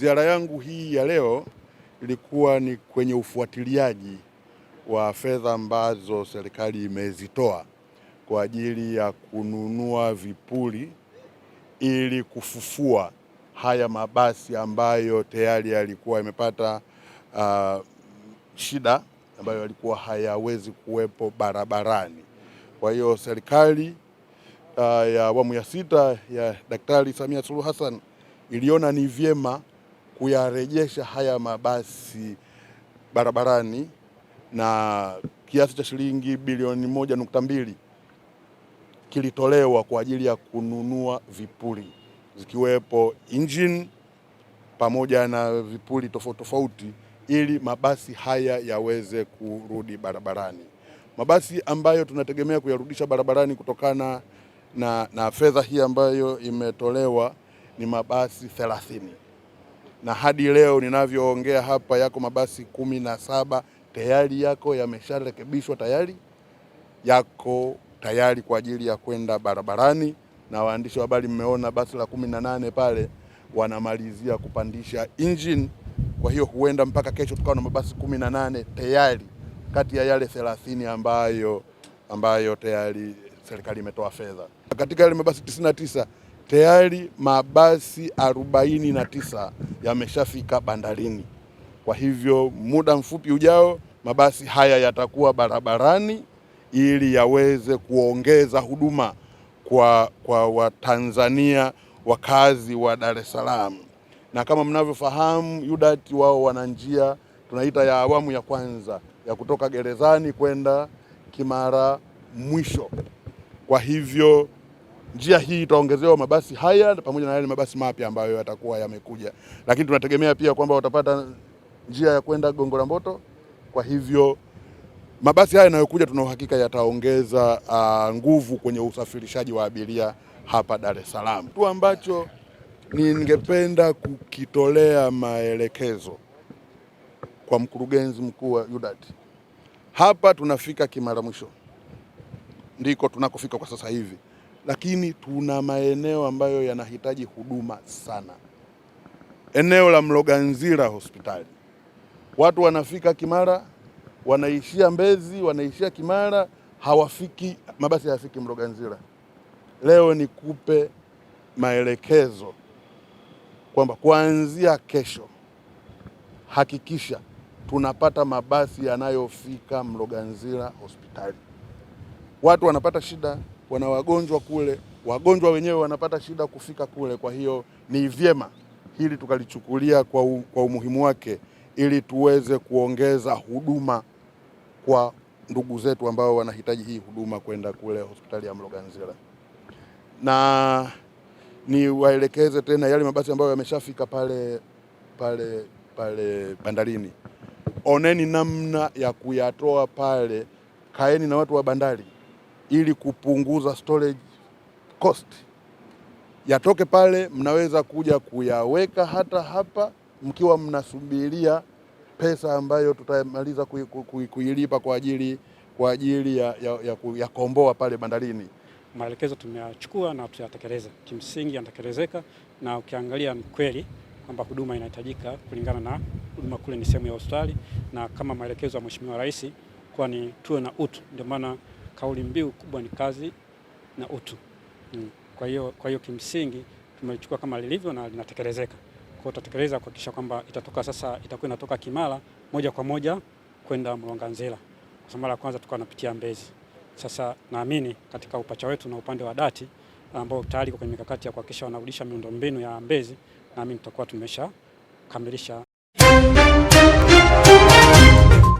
Ziara yangu hii ya leo ilikuwa ni kwenye ufuatiliaji wa fedha ambazo serikali imezitoa kwa ajili ya kununua vipuri ili kufufua haya mabasi ambayo tayari yalikuwa yamepata shida ambayo yalikuwa hayawezi kuwepo barabarani. Kwa hiyo serikali ya awamu ya sita ya Daktari Samia Suluhu Hassan iliona ni vyema kuyarejesha haya mabasi barabarani na kiasi cha shilingi bilioni 1.2 kilitolewa kwa ajili ya kununua vipuri zikiwepo engine pamoja na vipuri tofauti tofauti ili mabasi haya yaweze kurudi barabarani. Mabasi ambayo tunategemea kuyarudisha barabarani kutokana na fedha hii ambayo imetolewa ni mabasi 30. Na hadi leo ninavyoongea hapa yako mabasi 17 tayari yamesharekebishwa yako tayari kwa ajili ya kwenda barabarani, na waandishi wa habari mmeona basi la 18 pale wanamalizia kupandisha engine. Kwa hiyo huenda mpaka kesho tukawa na mabasi 18 tayari kati ya yale 30 ambayo tayari serikali imetoa fedha. Katika yale mabasi 99 tayari mabasi 49 yameshafika bandarini. Kwa hivyo muda mfupi ujao mabasi haya yatakuwa barabarani ili yaweze kuongeza huduma kwa Watanzania wakazi wa Dar es Salaam. Na kama mnavyofahamu UDART wao wana njia tunaita ya awamu ya kwanza ya kutoka gerezani kwenda Kimara mwisho. Kwa hivyo njia hii itaongezewa mabasi haya pamoja na yale mabasi mapya ambayo yatakuwa yamekuja, lakini tunategemea pia kwamba watapata njia ya kwenda Gongo la Mboto. Kwa hivyo mabasi haya yanayokuja tuna uhakika yataongeza nguvu kwenye usafirishaji wa abiria hapa Dar es Salaam. Kitu ambacho ningependa kukitolea maelekezo kwa mkurugenzi mkuu wa UDART, hapa tunafika Kimara mwisho, ndiko tunakofika kwa sasa hivi, lakini tuna maeneo ambayo yanahitaji huduma sana. Eneo la Mloganzila hospitali, watu wanafika Kimara wanaishia Mbezi, wanaishia Kimara, hawafiki, mabasi hayafiki Mloganzila. Leo nikupe maelekezo kwamba kuanzia kesho hakikisha tunapata mabasi yanayofika Mloganzila hospitali. Watu wanapata shida, wana wagonjwa kule, wagonjwa wenyewe wanapata shida kufika kule. Kwa hiyo ni vyema hili tukalichukulia kwa umuhimu wake ili tuweze kuongeza huduma kwa ndugu zetu ambao wanahitaji hii huduma kwenda kule hospitali ya Mloganzila. Na ni waelekeze tena yale mabasi ambayo yameshafika pale bandarini, oneni namna ya kuyatoa pale, kaeni na watu wa bandari ili kupunguza storage cost. Yatoke pale, mnaweza kuja kuyaweka hata hapa mkiwa mnasubiria pesa ambayo tutamaliza kuilipa kwa ajili ya komboa pale bandarini. Maelekezo tumeyachukua na tutayatekeleza. Kimsingi yanatekelezeka, na ukiangalia ni kweli kwamba huduma inahitajika kulingana na huduma kule ni sehemu ya hospitali, na kama maelekezo ya Mheshimiwa Rais kwa ni tuwe na utu, ndio maana kauli mbiu kubwa ni kazi na utu. Kwa hiyo kimsingi tumechukua kama lilivyo na linatekelezeka. Kwa tutatekeleza kuhakikisha kwamba itakuwa inatoka Kimara moja kwa moja kwenda Mloganzila. Kwa mara ya kwanza tulikuwa tunapitia Mbezi. Sasa naamini katika upacha wetu na upande wa DART ambao tayari kwenye mikakati ya kuhakikisha wanarudisha miundombinu ya Mbezi, naamini tutakuwa tumesha kamilisha